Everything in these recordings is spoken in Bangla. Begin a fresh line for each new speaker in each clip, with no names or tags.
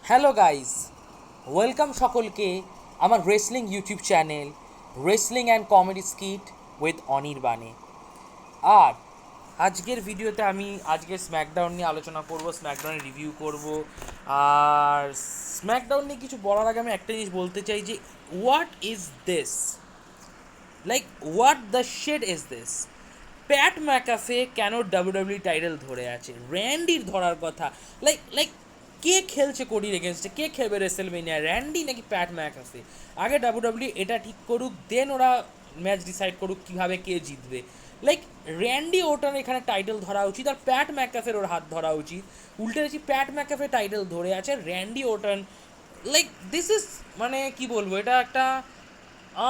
হ্যালো গাইস, ওয়েলকাম সকলকে আমার wrestling YouTube channel wrestling and comedy skit with অনির্বাণে। আর আজকের ভিডিওতে আমি আজকের স্ম্যাকডাউন নিয়ে আলোচনা করব, স্ম্যাকডাউনের রিভিউ করব। আর স্ম্যাকডাউন নিয়ে কিছু বলার আগে আমি একটা জিনিস বলতে চাই যে what is this, like what the shade is this. Pat McAfee কেন ডাব্লিউডাব্লিউ টাইটেল ধরে আছে? র্যান্ডির ধরার কথা। লাইক লাইক কে খেলছে কোডির এগেনস্টে? কে খেলবে রেসেলমেনিয়া, র্যান্ডি নাকি প্যাট ম্যাকাফে? আগে ডাব্লিউডাব্লিউ এটা ঠিক করুক, দেন ওরা ম্যাচ ডিসাইড করুক কীভাবে কে জিতবে। লাইক র্যান্ডি ওটার এখানে টাইটেল ধরা উচিত, আর প্যাট ম্যাকাফের ওর হাত ধরা উচিত। উল্টে দেখছি প্যাট ম্যাকাফে টাইটেল ধরে আছে, র্যান্ডি ওটন। লাইক দিস ইজ, মানে কি বলবো, এটা একটা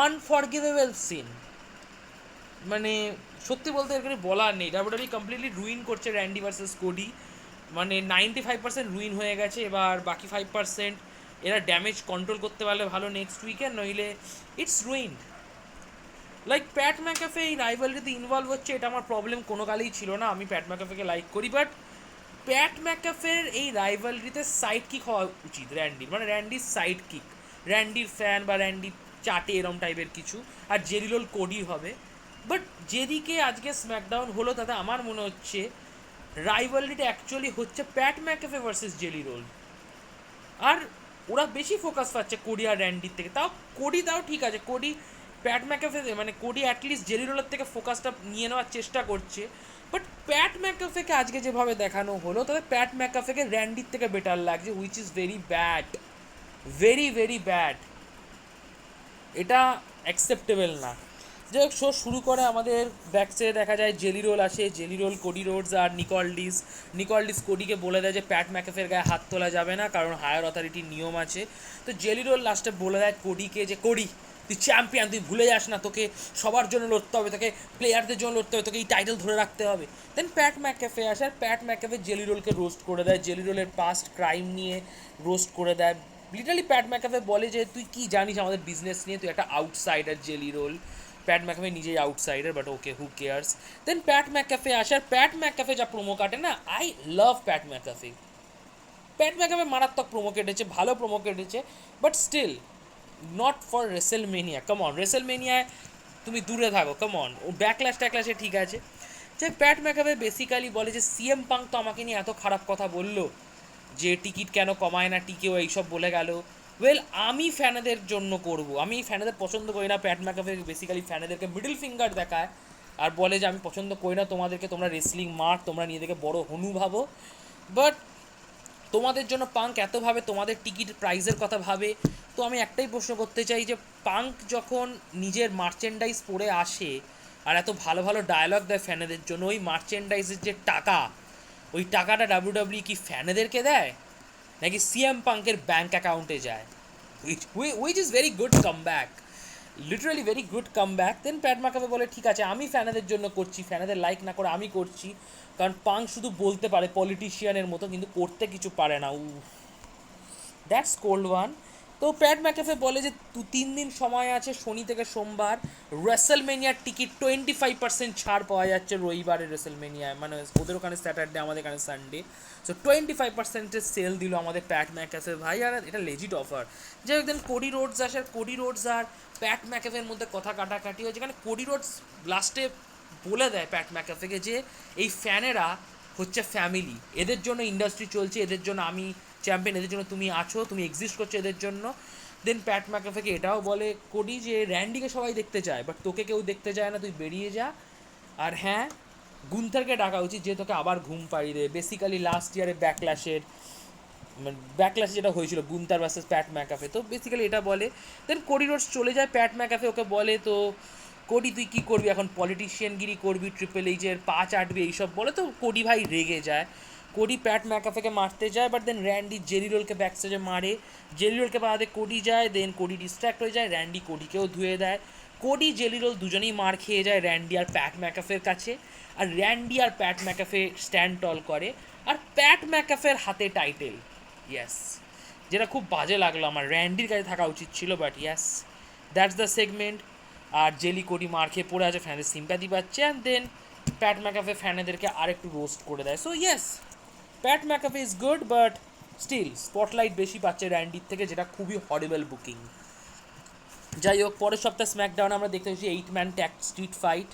আনফরগিভেবল সিন। মানে সত্যি বলতে এর কিছু বলার নেই। ডাব্লিউডাব্লিউ কমপ্লিটলি রুইন করছে র্যান্ডি ভার্সেস কোডি। মানে 95% রুইন হয়ে গেছে, এবার বাকি 5% এরা ড্যামেজ কন্ট্রোল করতে পারলে ভালো নেক্সট উইকেন্ড, নইলে ইটস রুইন্ড। লাইক প্যাট ম্যাকাফে এই রাইভালরিতে ইনভলভ হচ্ছে, এটা আমার প্রবলেম কোনো কালেই ছিল না। আমি প্যাট ম্যাকাফেকে লাইক করি, বাট প্যাট ম্যাকাফের এই রাইভালরিতে সাইড কিক হওয়া উচিত র্যান্ডির, মানে র্যান্ডির সাইড কিক, র্যান্ডির ফ্যান বা র্যান্ডির চাটে এরম টাইপের কিছু। আর জেরিলোল কোডির হবে। বাট যেদিকে আজকে স্ম্যাকডাউন হলো তাতে আমার মনে হচ্ছে রাইভালরিটা অ্যাকচুয়ালি হচ্ছে প্যাট ম্যাকাফে ভার্সেস জেলি রোল। আর ওরা বেশি ফোকাস পাচ্ছে কোডি আর র্যান্ডির থেকে। তাও কোডি, তাও ঠিক আছে, কোডি প্যাট ম্যাকাফে, মানে কোডি অ্যাটলিস্ট জেলি রোলের থেকে ফোকাসটা নিয়ে নেওয়ার চেষ্টা করছে। বাট প্যাট ম্যাকাফেকে আজকে যেভাবে দেখানো হলো তাতে প্যাট ম্যাকাফেকে র্যান্ডির থেকে বেটার লাগছে, which is very bad, very very bad. এটা অ্যাকসেপ্টেবল না। যাই হোক, শো শুরু করে আমাদের ব্যাকস্টেজে দেখা যায় জেলি রোল আসে, জেলি রোল, কোডি রোডস আর নিকলডিস। নিকলডিস কোডিকে বলে দেয় যে প্যাট ম্যাকাফের গায়ে হাত তোলা যাবে না, কারণ হায়ার অথরিটির নিয়ম আছে। তো জেলি রোল লাস্টে বলে দেয় কোডিকে যে কোডি, তুই চ্যাম্পিয়ন, তুই ভুলে যাস না, তোকে সবার জন্য লড়তে হবে, তোকে প্লেয়ারদের জন্য লড়তে হবে, তোকে এই টাইটেল ধরে রাখতে হবে। দেন প্যাট ম্যাকাফে আসে, আর প্যাট ম্যাকাফে জেলি রোলকে রোস্ট করে দেয়, জেলি রোলের পাস্ট ক্রাইম নিয়ে রোস্ট করে দেয়। লিটারালি প্যাট ম্যাকাফে বলে যে তুই কি জানিস আমাদের বিজনেস নিয়ে, তুই একটা outsider Jelly Roll. Pat McAfee নিজেই outsider, but okay, who cares. Then Pat McAfee আসে, আর প্যাট ম্যাকাফে যা প্রোমো কাটে না, আই লাভ প্যাট ম্যাকাফে। প্যাট ম্যাকাফে মারাত্মক প্রোমো কেটেছে, ভালো প্রোমো কেটেছে, but still not for WrestleMania. Come on, রেসেলমেনিয়ায় তুমি দূরে থাকো, কাম অন। ও ব্যাকল্যাশ ট্যাকল্যাশে ঠিক আছে। যে প্যাট ম্যাকাফে বেসিক্যালি বলে যে সিএম পাঙ্ক তো আমাকে নিয়ে এত খারাপ কথা বললো, যে টিকিট কেন কমায় না, টিকেও এইসব বলে গেল। ওয়েল, আমি ফ্যানেদের জন্য করব, আমি ফ্যানেদের পছন্দ করি না। প্যাট ম্যাকাফে বেসিক্যালি ফ্যানেদেরকে মিডল ফিঙ্গার দেখায় আর বলে যে আমি পছন্দ করি না তোমাদেরকে, তোমরা রেসলিং মার্ক, তোমরা নিজেদেরকে বড় হনু ভাবো, বাট তোমাদের জন্য পাঙ্ক এতভাবে তোমাদের টিকিট প্রাইসের কথা ভাবে। তো আমি একটাই প্রশ্ন করতে চাই যে পাঙ্ক যখন নিজের মার্চেন্ডাইজ পরে আসে আর এত ভালো ভালো ডায়লগ দেয় ফ্যানেদের জন্য, ওই মার্চেন্ডাইজের যে টাকা, ওই টাকাটা ডাব্লিউডাব্লিউ কি ফ্যানেদেরকে দেয় নাকি সিএম পাঙ্কের ব্যাঙ্ক অ্যাকাউন্টে যায়? Which is very good comeback, literally very good comeback. Then Pat McAfee বলে ঠিক আছে, আমি ফ্যানেদের জন্য করছি, ফ্যানেদের লাইক না করে আমি করছি, কারণ পাঙ্ক শুধু বলতে পারে পলিটিশিয়ানের মতো, কিন্তু করতে কিছু পারে না। That's cold one. তো প্যাট ম্যাকাফে বলে যে 3 দিন সময় আছে, শনি থেকে সোমবার রেসেলমেনিয়ার টিকিট 25% ছাড় পাওয়া যাচ্ছে রবিবারের রেসেলমেনিয়ায়, মানে ওদের ওখানে স্যাটারডে, আমাদের এখানে সানডে। সো 25%-এর সেল দিল আমাদের প্যাট ম্যাকাফে ভাই, আর এটা লেজিট অফার। যাই হোক, দেন কোডি রোডস আসে, আর কোডি রোডস আর প্যাট ম্যাকাফের মধ্যে কথা কাটাকাটি হয়, যেখানে কোডি রোডস লাস্টে বলে দেয় প্যাট ম্যাকাফেকে যে এই ফ্যানেরা হচ্ছে ফ্যামিলি, এদের জন্য ইন্ডাস্ট্রি চলছে, এদের জন্য আমি চ্যাম্পিয়ন, এদের জন্য তুমি আছো, তুমি এক্সিস্ট করছো এদের জন্য। দেন প্যাট ম্যাকাফেকে এটাও বলে কোডি যে র্যান্ডিকে সবাই দেখতে চায়, বাট তোকে কেউ দেখতে চায় না, তুই বেরিয়ে যা। আর হ্যাঁ, গুন্থারকে ডাকা উচিত, যে তোকে আবার ঘুম পাড়িয়ে দেবে। বেসিক্যালি লাস্ট ইয়ারে ব্যাকল্যাশে যেটা হয়েছিল গুন্থার ভার্সেস প্যাট ম্যাকাফে, তো বেসিক্যালি এটা বলে। দেন কোডি রোডস চলে যায়, প্যাট ম্যাকাফে ওকে বলে তো কোডি তুই কী করবি এখন, পলিটিশিয়ানগিরি করবি, ট্রিপল এইচের পা চাটবি, এইসব বলে। তো কোডি ভাই রেগে যায়, কোডি প্যাট ম্যাকাফেকে মারতে যায়, বাট দেন র্যান্ডি জেরি রোলকে ব্যাকস্টেজে মারে, জেরি রোলকে বাঁধাতে কোডি যায়, দেন কোডি ডিস্ট্র্যাক্ট হয়ে যায়, র্যান্ডি কোডিকেও ধুয়ে দেয়। কোডি জেলি রোল দুজনেই মার খেয়ে যায় র্যান্ডি আর প্যাট ম্যাকাফের কাছে, আর র্যান্ডি আর প্যাট ম্যাকাফে স্ট্যান্ড টল করে, আর প্যাট ম্যাকাফের হাতে টাইটেল। ইয়াস, যেটা খুব বাজে লাগলো আমার, র্যান্ডির কাছে থাকা উচিত ছিল, but yes, that's the segment. আর জেলি কোডি মার খেয়ে পড়ে আছে, ফ্যানের সিম্প্যাথি পাচ্ছে, অ্যান্ড দেন প্যাট ম্যাকাফে ফ্যানেদেরকে আরেকটু রোস্ট করে দেয়। So yes, Pat McAfee is good, but still spotlight বেশি পাচ্ছে র্যান্ডির থেকে, যেটা খুবই হরিবল বুকিং। যাই হোক, পরের সপ্তাহে স্ম্যাকডাউনে আমরা দেখতে পাচ্ছি 8-man tag street fight,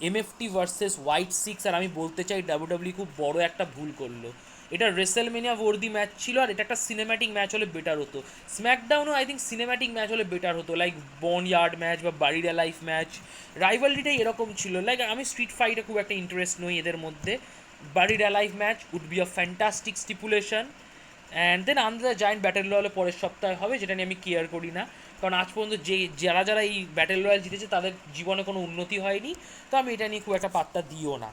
MFT versus White Six. আর আমি বলতে চাই ডাব্লিউডাব্লিউ খুব বড় একটা ভুল করলো। এটা রেসেলমেনিয়া ওয়ার্দি ম্যাচ ছিল, আর এটা একটা সিনেম্যাটিক ম্যাচ হলে বেটার হতো। স্ম্যাকডাউনও আই থিঙ্ক সিনেম্যাটিক ম্যাচ হলে বেটার হতো, লাইক বন ইয়ার্ড ম্যাচ বা বারিড লাইফ ম্যাচ। রাইভালরিটাই এরকম ছিল, লাইক আমি স্ট্রিট ফাইটে খুব একটা ইন্টারেস্ট নই এদের মধ্যে। Buried life match would be a fantastic stipulation. And then under the giant battle রয়্যালে পরের সপ্তাহে হবে, যেটা নিয়ে আমি কেয়ার করি না, কারণ আজ পর্যন্ত যারা যারা এই ব্যাটেল রয়্যাল জিতেছে তাদের জীবনে কোনো উন্নতি হয়নি, তো আমি এটা নিয়ে খুব একটা পাত্তা দিও না।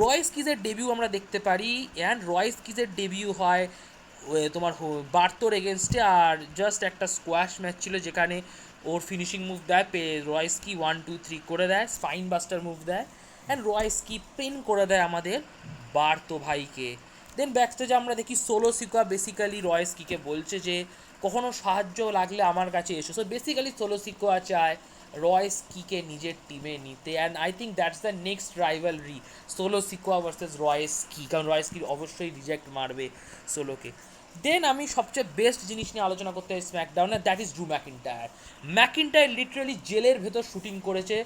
রয়েস কিজের ডেবিউ আমরা দেখতে পারি, অ্যান্ড রয়েস কিজের ডেবিউ হয় তোমার বার্তোর এগেনস্টে, আর জাস্ট একটা স্কোয়াশ ম্যাচ ছিল যেখানে ওর ফিনিশিং মুভ দেয়, রয়েস কি 1-2-3 করে দেয়, স্পাইন বাস্টার মুভ দেয়, অ্যান্ড রয়েস কি পিন করে দেয় আমাদের বার্তো ভাইকে। দেন ব্যাকস্টেজে আমরা দেখি সোলো সিকোয়া বেসিক্যালি রয়েস কিকে বলছে যে কখনো সাহায্য লাগলে আমার কাছে এসো। সো বেসিক্যালি সোলো সিকোয়া চায় রয়েস কিকে নিজের টিমে নিতে, and I think that's the next rivalry, Solo Sikoa versus Royce কি, কারণ রয়েস কি অবশ্যই রিজেক্ট মারবে সোলোকে। দেন আমি সবচেয়ে বেস্ট জিনিস নিয়ে আলোচনা করতে চাই স্ম্যাকডাউনে, দ্যাট ইজ ড্রু ম্যাকিন্টায়ার। ম্যাকিন্টায়ার লিটারালি জেলের ভেতর শুটিং করেছে,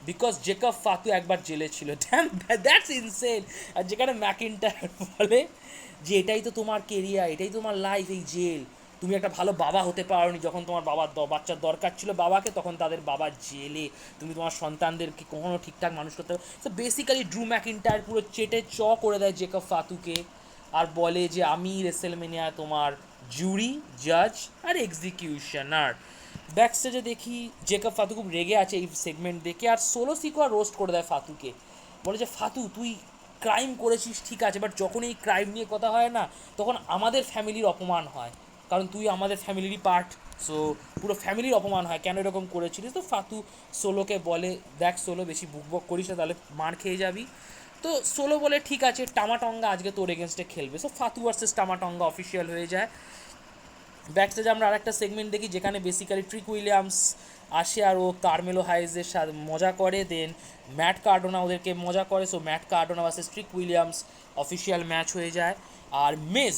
বিকজ জেকব ফাতু একবার জেলে ছিল। Dam, that's insane. আর যেখানে ম্যাকিন্টায়ার বলে যে এটাই তো তোমার কেরিয়ার, এটাই তোমার লাইফ, এই জেল, তুমি একটা ভালো বাবা হতে পারোনি, যখন তোমার বাচ্চার দরকার ছিল বাবাকে, তখন তাদের বাবা জেলে, তুমি তোমার সন্তানদেরকে কখনো ঠিকঠাক মানুষ করতে পারো। তো বেসিক্যালি ড্রু ম্যাকিন্টায়ার পুরো চেটে করে দেয় জেকব ফাতুকে, আর বলে যে আমি রেসেলমেনিয়া তোমার জুরি, জাজ আর এক্সিকিউশনার। ব্যাকস্টেজে দেখি জেকব ফাতু খুব রেগে আছে এই সেগমেন্ট দেখে, আর সোলো সিকোয়া রোস্ট করে দেয় ফাতুকে, বলে যে ফাতু তুই ক্রাইম করেছিস ঠিক আছে, বাট যখন এই ক্রাইম নিয়ে কথা হয় না, তখন আমাদের ফ্যামিলির অপমান হয়, কারণ তুই আমাদের ফ্যামিলিরই পার্ট, সো পুরো ফ্যামিলির অপমান হয়, কেন এরকম করেছিলিস। তো ফাতু সোলোকে বলে দেখ সোলো বেশি বুকবক করিস না, তাহলে মার খেয়ে যাবি। তো সোলো বলে ঠিক আছে, টামাটঙ্গা আজকে তোর এগেনস্টে খেলবে। সো ফাতু ভার্সেস টামাটঙ্গা অফিসিয়াল হয়ে যায়। ব্যাকস্টেজে আমরা আরেকটা সেগমেন্ট দেখি যেখানে বেসিক্যালি ট্রিক উইলিয়ামস আসে, আর ও কার্মেলো হাইজের সাথে মজা করে, দেন ম্যাট কার্ডোনা ওদেরকে মজা করে, so Matt Cardona versus Trick Williams official match হয়ে যায়। আর মেজ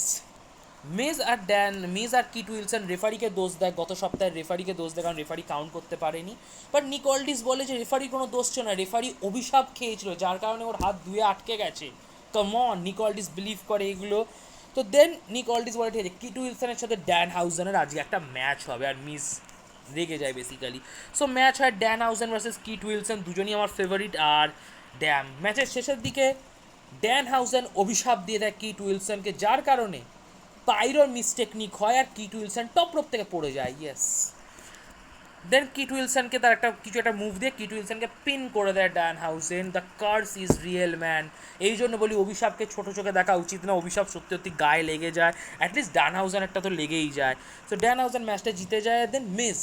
আর কিট উইলসন রেফারিকে দোষ দেয়, গত সপ্তাহে রেফারিকে দোষ দেয়, কারণ রেফারি কাউন্ট করতে পারেনি। বাট নিক অল্ডিস বলে যে রেফারির কোনো দোষ ছিল না, রেফারি অভিশাপ খেয়েছিল যার কারণে ওর হাত ধুয়ে আটকে গেছে। কাম অন, নিক অল্ডিস বিলিভ করে এগুলো। তো দেন নিক অল্ডিস বলে ঠিক আছে, কিট উইলসনের সাথে ড্যান হাউজেনের আজকে একটা ম্যাচ হবে, আর মিস রেগে যায় বেসিক্যালি। সো ম্যাচ হয় Dan Huijsen versus kit Wilson, দুজনই আমার ফেভারিট। আর ড্যাম ম্যাচের শেষের দিকে ড্যান হাউজেন অভিশাপ দিয়ে দেয় কিট উইলসনকে, যার কারণে পাইরোর মিসটেকনিক হয় আর কিট উইলসন টপ রোপ থেকে পড়ে যায়। ইয়েস, দেন কিট উইলসনকে তার কিছু একটা মুভ দিয়ে কিট উইলসনকে পিন করে দেয় Danhausen. The curse is real man. এই জন্য বলি অভিশাপকে ছোটো চোখে দেখা উচিত না, অভিশাপ সত্যি সত্যি গায়ে লেগে যায়, অ্যাটলিস্ট ড্যান হাউজেন একটা তো লেগেই যায়। সো ড্যান হাউজেন ম্যাচটা জিতে যায়। দেন মিস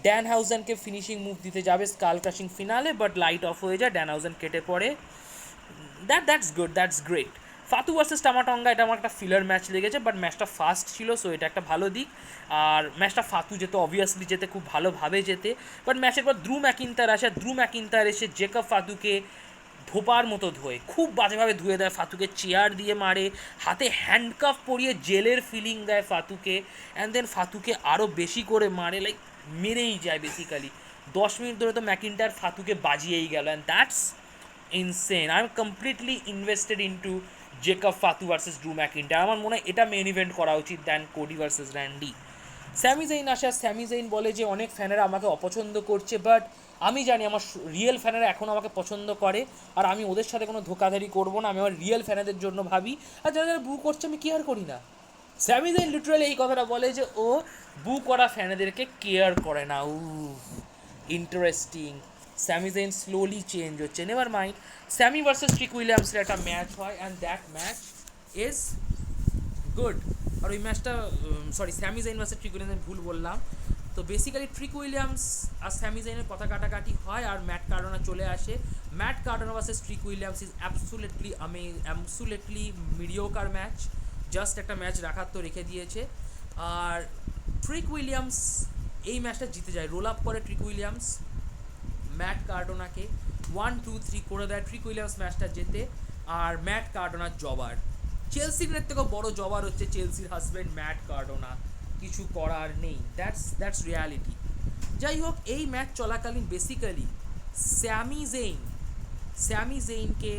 ড্যান হাউজেনকে ফিনিশিং মুভ দিতে যাবে skull crushing finale, but light off হয়ে যায়, ড্যান হাউজেন কেটে পড়ে। That's good, that's great. Fatu versus Tama Tonga এটা আমার একটা ফিলার ম্যাচ লেগেছে, বাট ম্যাচটা ফাস্ট ছিল, সো এটা একটা ভালো দিক। আর ম্যাচটা ফাতু যেতে অবভিয়াসলি যেতে খুব ভালোভাবে যেতে, বাট ম্যাচের পর দ্রু ম্যাকিন্টার আসে, দ্রু ম্যাকিন্টার এসে জেকব ফাতুকে ধোপার মতো ধোয়ে, খুব বাজেভাবে ধুয়ে দেয় ফাতুকে, চেয়ার দিয়ে মারে, হাতে হ্যান্ডকাফ পরিয়ে জেলের ফিলিং দেয় ফাতুকে, অ্যান্ড দেন ফাতুকে আরও বেশি করে মারে, লাইক মেরেই যায় বেসিক্যালি। 10 মিনিট ধরে তো ম্যাকিন্টার ফাতুকে বাজিয়েই গেল, and that's insane. I am completely invested into Jacob Fatu versus Drew McIntyre. আমার মনে হয় এটা মেন ইভেন্ট করা উচিত than Cody versus Randy. Sami Zayn আসে, স্যামি জেইন বলে যে অনেক ফ্যানেরা আমাকে অপছন্দ করছে, বাট আমি জানি আমার রিয়েল ফ্যানেরা এখন আমাকে পছন্দ করে, আর আমি ওদের সাথে কোনো ধোকাধারি করবো না, আমি আমার রিয়েল ফ্যানেদের জন্য ভাবি, আর যারা যারা বু করছে আমি কেয়ার করি না। স্যামি জেইন লিটারালি এই কথাটা বলে যে ও বু করা ফ্যানেদেরকে কেয়ার করে না। Interesting. Sami Zayn slowly change হচ্ছে, never mind. Sami versus Trick উইলিয়ামসের একটা ম্যাচ হয়, and that match is good. আর ওই ম্যাচটা Sami Zayn versus Trick Williams, ভুল বললাম। তো বেসিক্যালি ট্রিক উইলিয়ামস আর স্যামি জেইনের কথা কাটাকাটি হয়, আর ম্যাট কার্ডোনা চলে আসে। Matt Cardona versus Trick Williams is absolutely mediocre match, just একটা ম্যাচ রাখার তো রেখে দিয়েছে। আর ট্রিক উইলিয়ামস এই ম্যাচটা জিতে যায়, রোল আপ করে ট্রিক উইলিয়ামস ম্যাট কার্ডোনাকে 1-2-3 করে দেয়, ট্রিক উইলিয়ামস ম্যাচটা জেতে। আর ম্যাট কার্ডোনার জবার চেলসির থেকেও বড় জবার হচ্ছে চেলসির হাজব্যান্ড ম্যাট কার্ডোনা, কিছু করার নেই, দ্যাটস রিয়ালিটি। যাই হোক, এই ম্যাচ চলাকালীন বেসিক্যালি স্যামি জেইনকে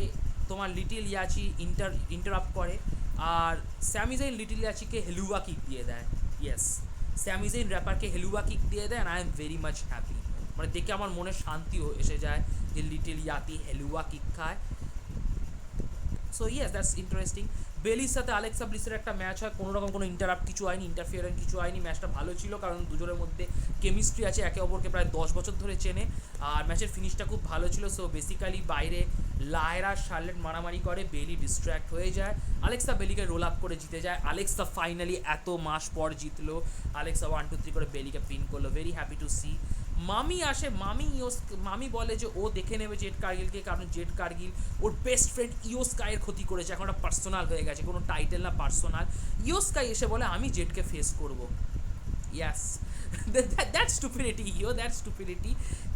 তোমার লিটিল ইয়াচি ইন্টারাপ্ট করে, আর স্যামি জেইন লিটিল ইয়াচিকে হেলুয়া কিক দিয়ে দেয়। ইয়েস, স্যামি জেইন র্যাপারকে হেলুয়া কিক দিয়ে দেয়, and I am very much happy. মানে দেখে আমার মনে শান্তিও এসে যায় যে লিটিল ইয়াতি হেলুয়া কিক খায়। So yes, that's interesting. বেলির সাথে আলেক্সা ব্লিসের একটা ম্যাচ হয়, কোনো রকম কোনো ইন্টারাপ্ট কিছু হয়নি, ইন্টারফিয়ারেন্স কিছু হয়নি, ম্যাচটা ভালো ছিল কারণ দুজনের মধ্যে কেমিস্ট্রি আছে, একে অপরকে প্রায় 10 বছর ধরে চেনে, আর ম্যাচের ফিনিশটা খুব ভালো ছিল। সো বেসিক্যালি বাইরে লায়রা শার্লেট মারামারি করে, বেলি ডিস্ট্র্যাক্ট হয়ে যায়, আলেক্সা বেলিকে রোল আপ করে জিতে যায়। আলেক্সা ফাইনালি এত মাস পর জিতলো, আলেক্সা 1 2 3 করে বেলিকে পিন করলো, ভেরি হ্যাপি টু সি। মামি আসে, মামি বলে যে ও দেখে নেবে জেড কার্গিলকে, কারণ জেড কার্গিল ওর বেস্ট ফ্রেন্ড ইয়োস্কাইয়ের ক্ষতি করেছে, এখন একটা পার্সোনাল হয়ে গেছে, কোনো টাইটেল না, পার্সোনাল। ইয়োস্কাই এসে বলে আমি জেডকে ফেস করব। ইয়াস, দ্যাট স্টুপিডিটি দ্যাট স্টুপিডিটি।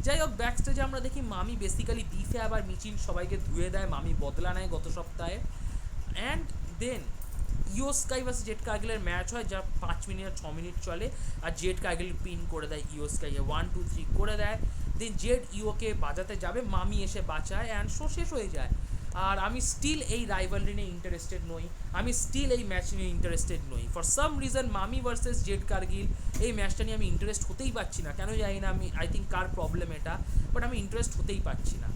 যাই হোক, ব্যাক স্টেজে আমরা দেখি মামি বেসিক্যালি বিফে আবার মিচিল সবাইকে ধুয়ে দেয়, মামি বদলা নেয় গত সপ্তাহে। And then Iyo Sky versus Jade কার্গিলের ম্যাচ হয়, যা 5 মিনিট আর 6 মিনিট চলে, আর জেড কার্গিল পিন করে দেয় ইয়োস্কাইয়ে, 1 2 3 করে দেয়। দেন জেড ইওকে বাজাতে যাবে, মামি এসে বাঁচায়, অ্যান্ড শো শেষ হয়ে যায়। আর আমি স্টিল এই রাইভালরি নিয়ে ইন্টারেস্টেড নই, আমি স্টিল এই ম্যাচ নিয়ে ইন্টারেস্টেড নই। ফর সাম রিজন মামি ভার্সেস জেড কার্গিল এই ম্যাচটা নিয়ে আমি ইন্টারেস্ট হতেই পারছি না, কেন জানি না, আমি আই থিঙ্ক কার প্রবলেম এটা, বাট আমি ইন্টারেস্ট হতেই পারছি না।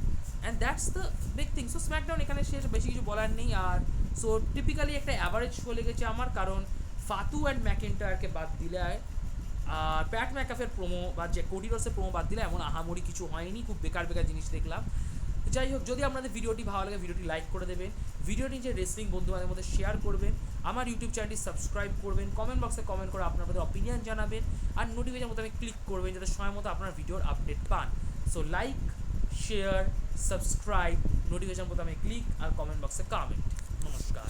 And that's the big thing. So SmackDown এখানে শেষ, বেশি কিছু বলার নেই। আর সো টিপিক্যালি একটা অ্যাভারেজ শো লেগেছে আমার, কারণ ফাতু অ্যান্ড ম্যাকেন্টায়ারকে বাদ দিলে আর প্যাট ম্যাকাফের প্রোমো বা যে কোডি রোডসের প্রোমো বাদ দিলে এমন আহামরি কিছু হয়নি, খুব বেকার জিনিস দেখলাম। যাই হোক, যদি আপনাদের ভিডিওটি ভালো লাগে ভিডিওটি লাইক করে দেবেন, ভিডিওটি যে রেসলিং বন্ধুবান্ধবের মধ্যে শেয়ার করবেন, আমার ইউটিউব চ্যানেলটি সাবস্ক্রাইব করবেন, কমেন্ট বক্সে কমেন্ট করে আপনাদের অপিনিয়ন জানাবেন, আর নোটিফিকেশন মতো ক্লিক করবেন যাতে সময় মতো আপনার ভিডিওর আপডেট পান। So like, share, subscribe, notification বোতামে ক্লিক, আর কমেন্ট বক্সে কমেন্ট। নমস্কার।